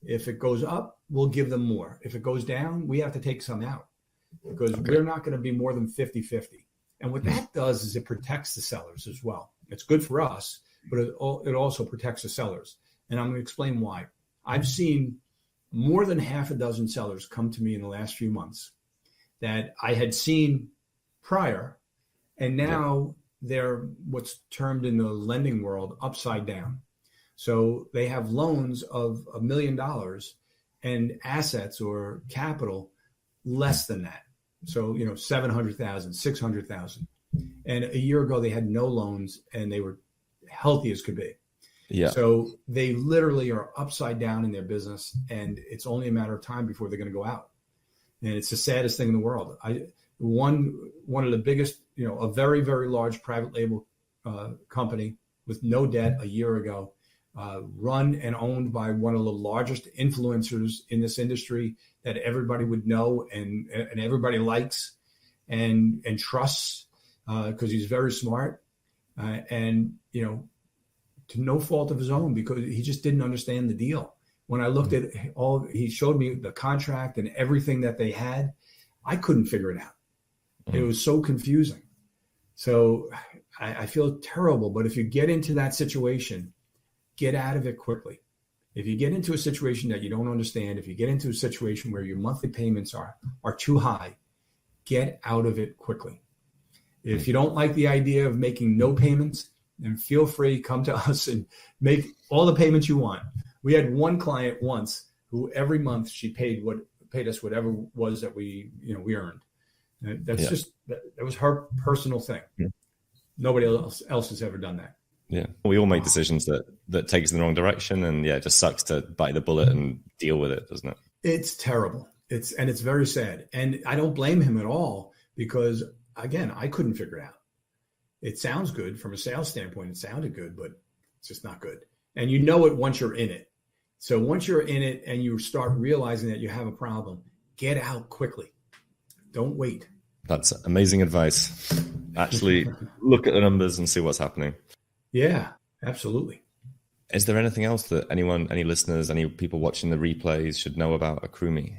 If it goes up, we'll give them more. If it goes down, we have to take some out because we're not going to be more than 50-50. And what that does is it protects the sellers as well. It's good for us, but it also protects the sellers. And I'm going to explain why. I've seen more than half a dozen sellers come to me in the last few months that I had seen prior, and now they're what's termed in the lending world upside down. So they have loans of $1 million and assets or capital less than that. So, you know, 700,000, 600,000. And a year ago, they had no loans and they were healthy as could be. Yeah. So they literally are upside down in their business, and it's only a matter of time before they're going to go out. And it's the saddest thing in the world. One of the biggest, a very, very large private label company with no debt a year ago, run and owned by one of the largest influencers in this industry that everybody would know and everybody likes and trusts because he's very smart and to no fault of his own, because he just didn't understand the deal. When I looked at he showed me the contract and everything that they had, I couldn't figure it out. It was so confusing. So I feel terrible, but if you get into that situation, get out of it quickly. If you get into a situation that you don't understand, if you get into a situation where your monthly payments are too high, get out of it quickly. If you don't like the idea of making no payments, then feel free, come to us and make all the payments you want. We had one client once who every month she paid us whatever it was that we earned. That was her personal thing. Yeah. Nobody else has ever done that. Yeah. We all make decisions that take us in the wrong direction, and it just sucks to bite the bullet and deal with it, doesn't it? It's terrible. It's very sad. And I don't blame him at all because, again, I couldn't figure it out. It sounds good from a sales standpoint. It sounded good, but it's just not good. And you know it once you're in it. So once you're in it and you start realizing that you have a problem, get out quickly. Don't wait. That's amazing advice. Actually look at the numbers and see what's happening. Yeah, absolutely. Is there anything else that any listeners, any people watching the replays should know about AccrueMe?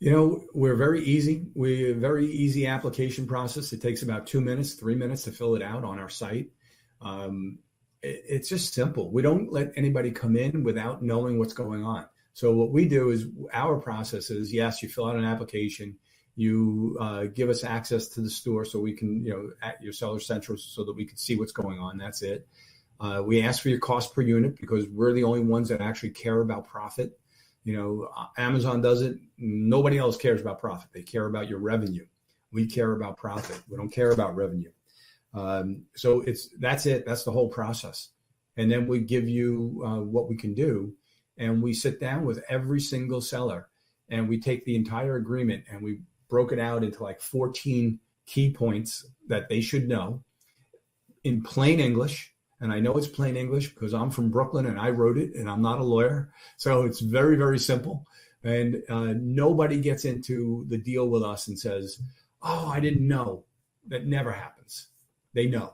We're very easy. We have a very easy application process. It takes about 2 minutes, 3 minutes to fill it out on our site. It's just simple. We don't let anybody come in without knowing what's going on. So what we do is our process is, yes, you fill out an application, you give us access to the store so we can, at your Seller Central so that we can see what's going on. That's it. We ask for your cost per unit because we're the only ones that actually care about profit. Amazon does it. Nobody else cares about profit. They care about your revenue. We care about profit. We don't care about revenue. So that's it. That's the whole process. And then we give you what we can do. And we sit down with every single seller and we take the entire agreement and we broke it out into like 14 key points that they should know in plain English. And I know it's plain English because I'm from Brooklyn and I wrote it and I'm not a lawyer. So it's very, very simple. And nobody gets into the deal with us and says, oh, I didn't know. That never happens. They know,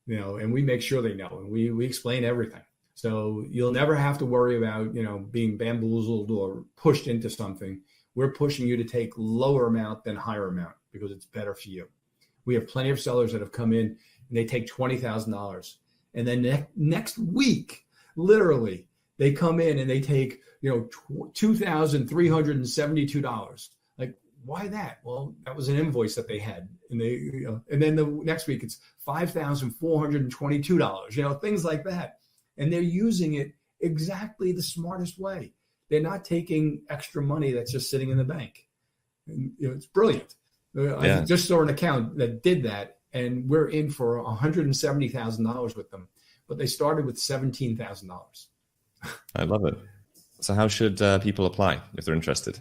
and we make sure they know. And we explain everything. So you'll never have to worry about, being bamboozled or pushed into something. We're pushing you to take lower amount than higher amount because it's better for you. We have plenty of sellers that have come in and they take $20,000. And then next week, literally, they come in and they take, $2,372. Like, why that? Well, that was an invoice that they had. And and then the next week it's $5,422, things like that. And they're using it exactly the smartest way. They're not taking extra money that's just sitting in the bank. And, it's brilliant. I just saw an account that did that, and we're in for $170,000 with them. But they started with $17,000. I love it. So how should people apply if they're interested?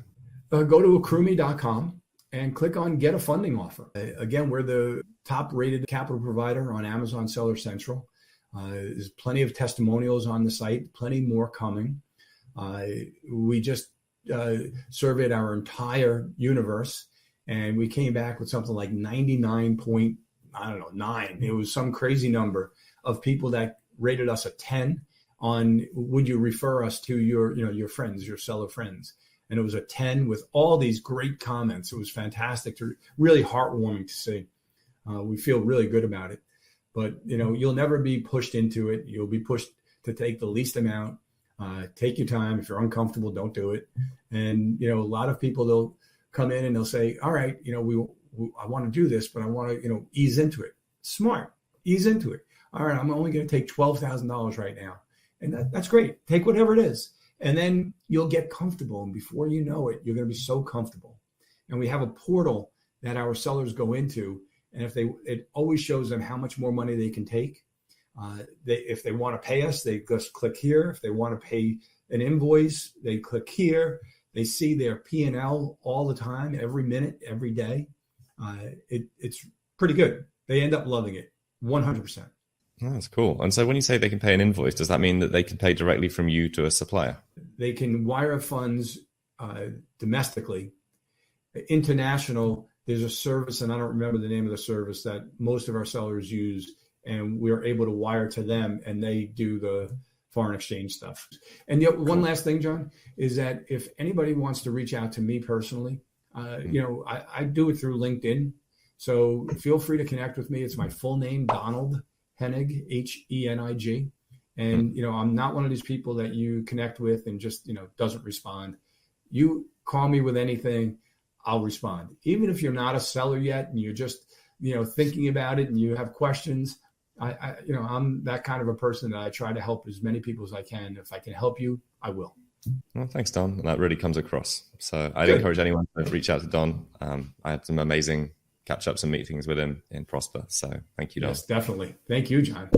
Go to AccrueMe.com and click on Get a Funding Offer. Again, we're the top-rated capital provider on Amazon Seller Central. There's plenty of testimonials on the site, plenty more coming. We just surveyed our entire universe, and we came back with something like 99.9. It was some crazy number of people that rated us a 10 on would you refer us to your friends, your seller friends. And it was a 10 with all these great comments. It was fantastic, really heartwarming to see. We feel really good about it. But, you'll never be pushed into it. You'll be pushed to take the least amount. Take your time. If you're uncomfortable, don't do it. And, a lot of people, they'll come in and they'll say, all right, I want to do this, but I want to, ease into it. Smart. Ease into it. All right, I'm only going to take $12,000 right now. And that's great. Take whatever it is. And then you'll get comfortable. And before you know it, you're going to be so comfortable. And we have a portal that our sellers go into, And it always shows them how much more money they can take. If they want to pay us, they just click here. If they want to pay an invoice, they click here. They see their P&L all the time, every minute, every day. It's pretty good. They end up loving it, 100%. Oh, that's cool. And so when you say they can pay an invoice, does that mean that they can pay directly from you to a supplier? They can wire funds domestically. International, there's a service, and I don't remember the name of the service, that most of our sellers use, and we're able to wire to them, and they do the foreign exchange stuff. And one last thing, John, is that if anybody wants to reach out to me personally, I do it through LinkedIn. So feel free to connect with me. It's my full name, Donald Henig, Henig. And, I'm not one of these people that you connect with and just, doesn't respond. You call me with anything, I'll respond. Even if you're not a seller yet and you're just, thinking about it and you have questions, I'm that kind of a person that I try to help as many people as I can. If I can help you, I will. Well, thanks, Don. That really comes across. So I'd encourage anyone to reach out to Don. I had some amazing catch-ups and meetings with him in Prosper. So thank you, Don. Yes, definitely. Thank you, John.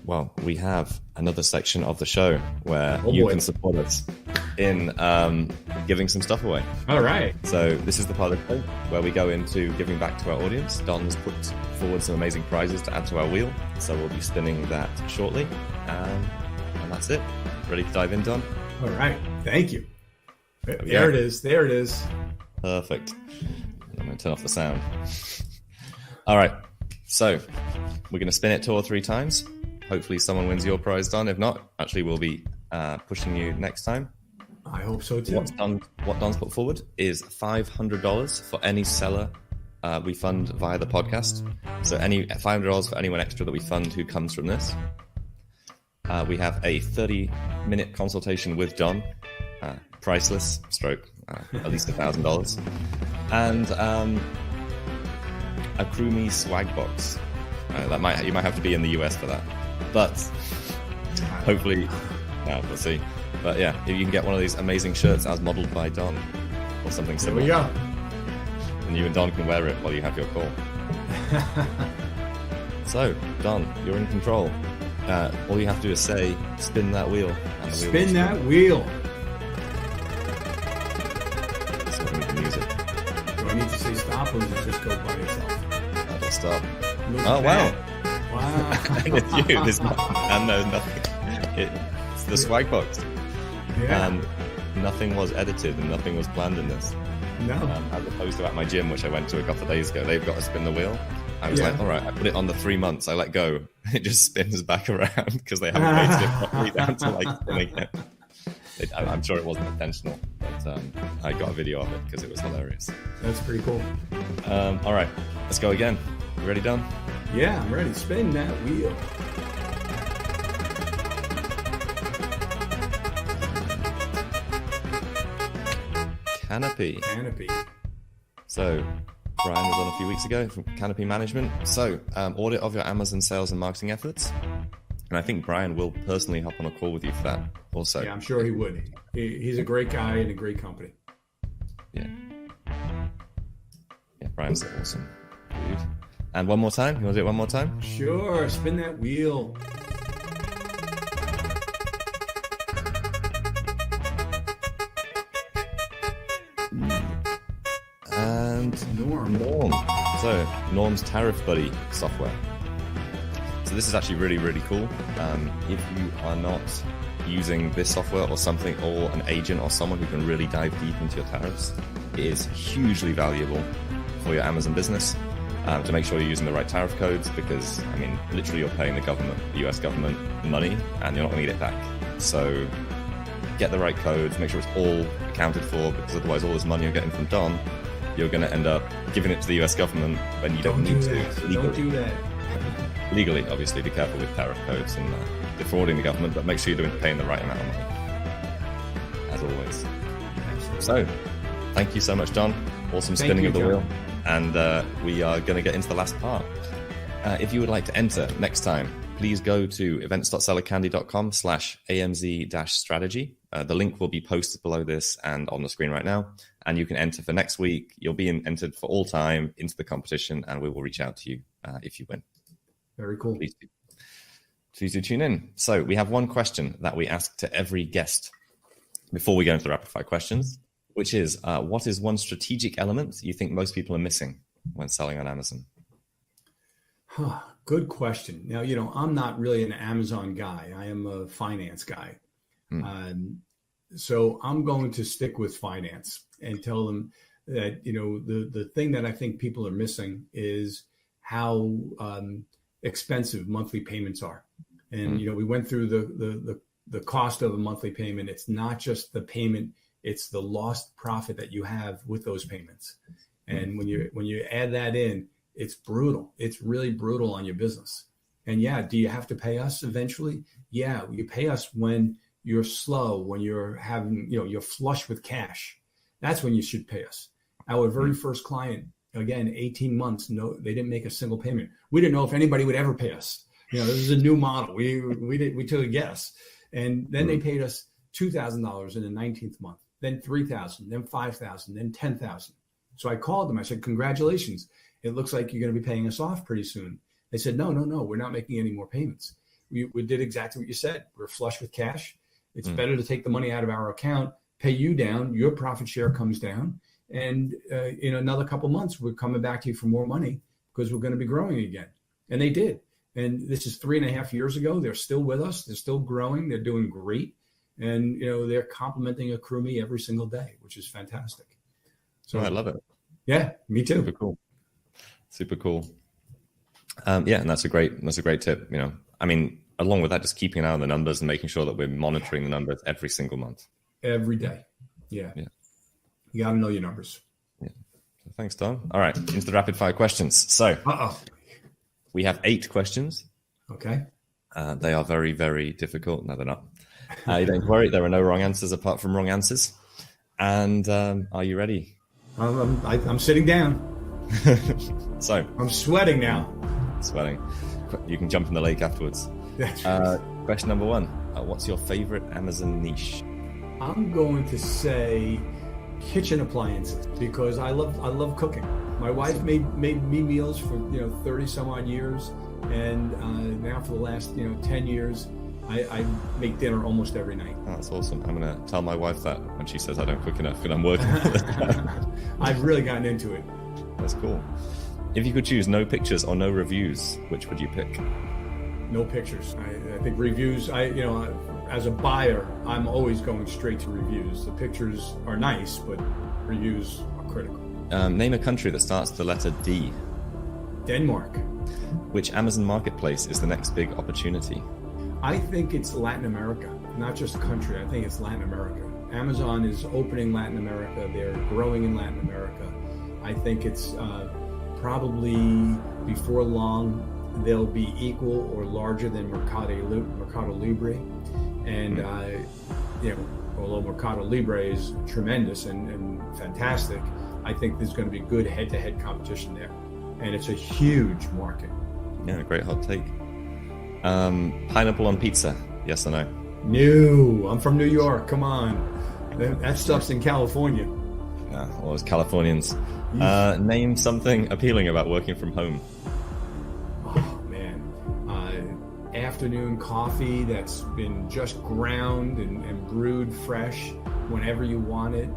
Well, we have another section of the show where you can support us in giving some stuff away. All right. So this is the part of the show where we go into giving back to our audience. Don's put forward some amazing prizes to add to our wheel. So we'll be spinning that shortly. And that's it. Ready to dive in, Don? All right. Thank you. There it is. There it is. Perfect. I'm going to turn off the sound. All right. So we're going to spin it 2 or 3 times. Hopefully someone wins your prize, Don. If not, actually we'll be pushing you next time. I hope so too. What Don's put forward is $500 for any seller we fund via the podcast. So any $500 for anyone extra that we fund who comes from this. We have a 30-minute consultation with Don, priceless, at least $1,000, and AccrueMe swag box. You might have to be in the US for that. But hopefully, we'll see. But yeah, if you can get one of these amazing shirts as modeled by Don or something similar. There we go. And you and Don can wear it while you have your call. So, Don, you're in control. All you have to do is say, spin that wheel. And the wheel spin that wheel. So we need the music. Do I need to say stop or does it just go by itself? That'll stop. Wow. Wow. It's you. There's nothing. It's the swag box. Yeah. And nothing was edited and nothing was planned in this. No. As opposed to at my gym, which I went to a couple of days ago, they've got to spin the wheel. I was like, all right, I put it on the 3 months. I let go. It just spins back around because they haven't raised it properly down to like spinning it. I'm sure it wasn't intentional, but I got a video of it because it was hilarious. That's pretty cool. All right, let's go again. You ready, Don? Yeah, I'm ready. Spin that wheel. Canopy. So Brian was on a few weeks ago from Canopy Management. So audit of your Amazon sales and marketing efforts. And I think Brian will personally hop on a call with you for that also. Yeah, I'm sure he would. He's a great guy and a great company. Yeah, Brian's awesome dude. And one more time? You want to do it one more time? Sure. Spin that wheel. And Norm. So Norm's Tariff Buddy software. So this is actually really, really cool. If you are not using this software or something, or an agent or someone who can really dive deep into your tariffs, it is hugely valuable for your Amazon business. To make sure you're using the right tariff codes, because I mean, literally you're paying the government, the US government money, and you're not going to get it back. So get the right codes, make sure it's all accounted for, because otherwise all this money you're getting from Don, you're going to end up giving it to the US government when you don't need to. Don't do that. Legally, obviously, be careful with tariff codes and defrauding the government, but make sure you're paying the right amount of money, as always. Absolutely. So, thank you so much, Don. Awesome spinning of the wheel. And we are going to get into the last part. If you would like to enter next time, please go to events.sellercandy.com/AMZ-strategy. The link will be posted below this and on the screen right now. And you can enter for next week. You'll be entered for all time into the competition, and we will reach out to you if you win. Very cool. Please do tune in. So we have one question that we ask to every guest before we go into the rapid fire questions, which is, what is one strategic element you think most people are missing when selling on Amazon? Good question. Now, I'm not really an Amazon guy. I am a finance guy. So I'm going to stick with finance and tell them that, the thing that I think people are missing is how expensive monthly payments are. And, we went through the cost of a monthly payment. It's not just the payment, it's the lost profit that you have with those payments. And when you add that in, it's brutal. It's really brutal on your business. And yeah, do you have to pay us eventually? Yeah, you pay us when you're slow, when you're having, you're flush with cash. That's when you should pay us. Our very first client, again, 18 months, no, they didn't make a single payment. We didn't know if anybody would ever pay us. This is a new model. We took a guess. And then they paid us $2,000 in the 19th month, then $3,000, then $5,000, then $10,000. So I called them. I said, congratulations. It looks like you're going to be paying us off pretty soon. They said, no, we're not making any more payments. We did exactly what you said. We're flush with cash. It's better to take the money out of our account, pay you down, your profit share comes down. And in another couple months, we're coming back to you for more money because we're going to be growing again. And they did. And this is 3.5 years ago. They're still with us. They're still growing. They're doing great. And, they're complimenting AccrueMe every single day, which is fantastic. So I love it. Yeah, me too. Super cool. And that's a great tip. Along with that, just keeping an eye on the numbers and making sure that we're monitoring the numbers every single month. Every day. Yeah. You got to know your numbers. Yeah. Thanks, Don. All right, into the rapid fire questions. So we have 8 questions. Okay. They are very, very difficult. No, they're not. You don't worry. There are no wrong answers apart from wrong answers. And are you ready? I'm sitting down. So I'm sweating now. You can jump in the lake afterwards. That's right. Question number 1. What's your favorite Amazon niche? I'm going to say kitchen appliances because I love cooking. My wife made me meals for 30 some odd years, and now for the last 10 years I make dinner almost every night. Oh, that's awesome. I'm gonna tell my wife that when she says I don't cook enough because I'm working. I've really gotten into it. That's cool. If you could choose no pictures or no reviews, which would you pick? No pictures. I think reviews, as a buyer, I'm always going straight to reviews. The pictures are nice, but reviews are critical. Name a country that starts with the letter D. Denmark. Which Amazon marketplace is the next big opportunity? I think it's Latin America, not just country. I think it's Latin America. Amazon is opening Latin America. They're growing in Latin America. I think it's probably before long, they'll be equal or larger than Mercado Libre. And, although Mercado Libre is tremendous and fantastic, I think there's going to be good head-to-head competition there. And it's a huge market. Yeah, great hot take. Pineapple on pizza, yes or no? No, I'm from New York. Come on. That stuff's in California. Yeah, well, it's Californians. Name something appealing about working from home. Oh, man. Afternoon coffee that's been just ground and brewed fresh whenever you want it.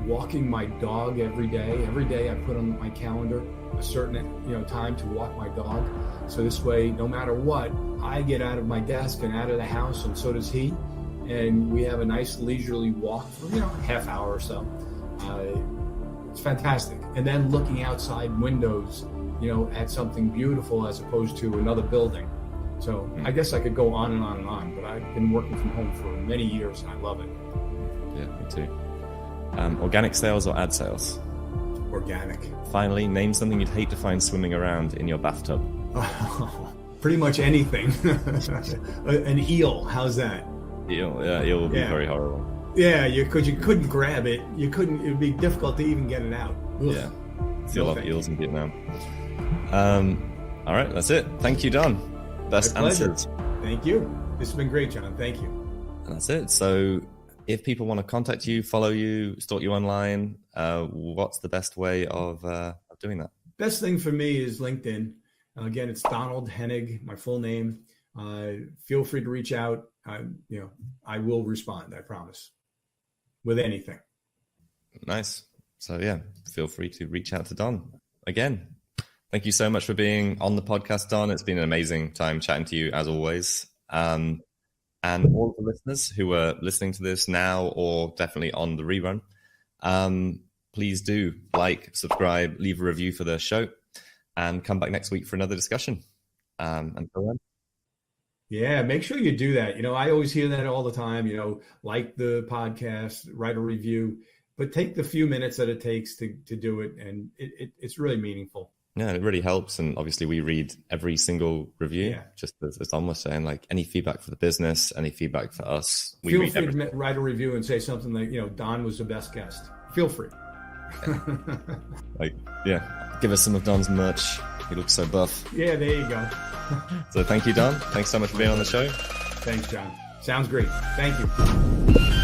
Walking my dog every day. Every day I put on my calendar a certain time to walk my dog. So this way, no matter what, I get out of my desk and out of the house, and so does he. And we have a nice leisurely walk for a half hour or so. It's fantastic. And then looking outside windows, at something beautiful as opposed to another building. So I guess I could go on and on and on, but I've been working from home for many years and I love it. Yeah, me too. Organic sales or ad sales? Organic. Finally, name something you'd hate to find swimming around in your bathtub. Pretty much anything. An eel, how's that? Eel, yeah, eel would be very horrible. Yeah, because you couldn't grab it. It would be difficult to even get it out. Ugh. Yeah, still love eels in Vietnam. All right, that's it. Thank you, Don. Best answers. Thank you. This has been great, John. Thank you. And that's it. So if people want to contact you, follow you, stalk you online, what's the best way of doing that? Best thing for me is LinkedIn. Again, it's Donald Henig, my full name. Feel free to reach out. I will respond, I promise, with anything. Nice. So yeah, feel free to reach out to Don. Again, thank you so much for being on the podcast, Don. It's been an amazing time chatting to you as always. And all the listeners who are listening to this now or definitely on the rerun, please do like, subscribe, leave a review for the show, and come back next week for another discussion. Until then. Yeah, make sure you do that. I always hear that all the time, like the podcast, write a review, but take the few minutes that it takes to do it. And it's really meaningful. Yeah, it really helps. And obviously we read every single review, Yeah. Just as Don was saying, like any feedback for the business, any feedback for us. We Feel read free everything. to write a review and say something like, Don was the best guest. Feel free. Give us some of Don's merch. He looks so buff. Yeah, there you go. So thank you, Don. Thanks so much for being on the show. Thanks, John. Sounds great. Thank you.